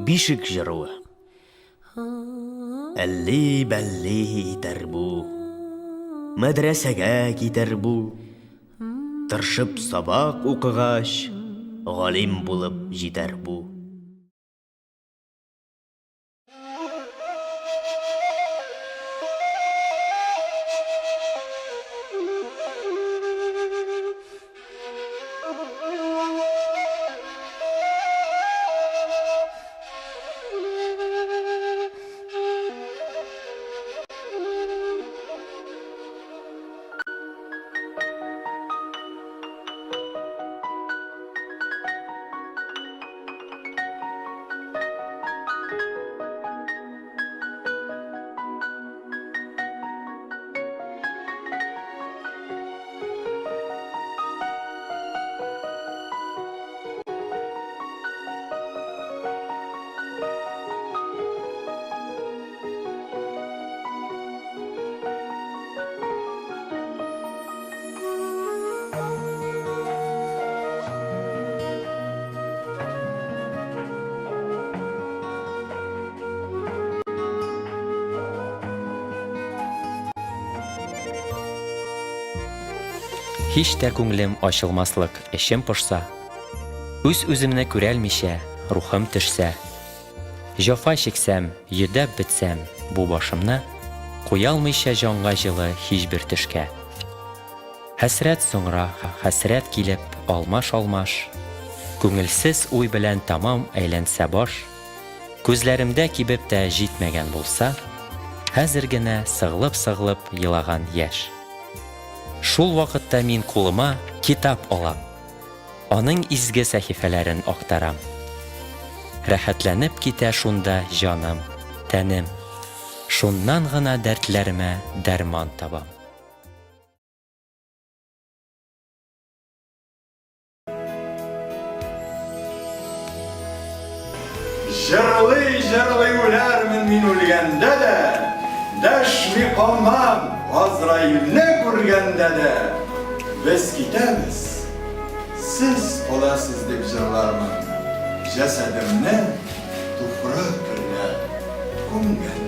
Бишек җыруы. Әлли-бәлли итәр бу. Мәдрәсәгә китәр бу. Тыршып сабак укыгач, галим булып җитәр бу. Һич тә күңлем ачылмаслык эчем пошса, үз-үземне күрәлмичә, рухым төшсә, җафа чексәм, йөдәп бетсәм, бу башымны куялмыйча җанга җылы һичбер төшкә. Хәсрәт соңра, хәсрәт килеп, алмаш-алмаш, күңелсез уй белән тамам әйләнсә баш, күзләремдә кибеп тә җитмәгән булса, хәзер генә сыгылып-сыгылып елаган яшь. Шул вакытта мин кулыма китап алам, аның изге сәхифәләрен актарам. Рәхәтләнеп китә шунда җаным, тәнем, шуннан гына дәртләремә дәрман табам. Җырлый үләрмен мин үлгәндә дә, дәшми калмам Азраилне күргәндә дә. Без китәбез, сез каласыз дип җырлармын. Җәсәдемне туфрак берлә күмгән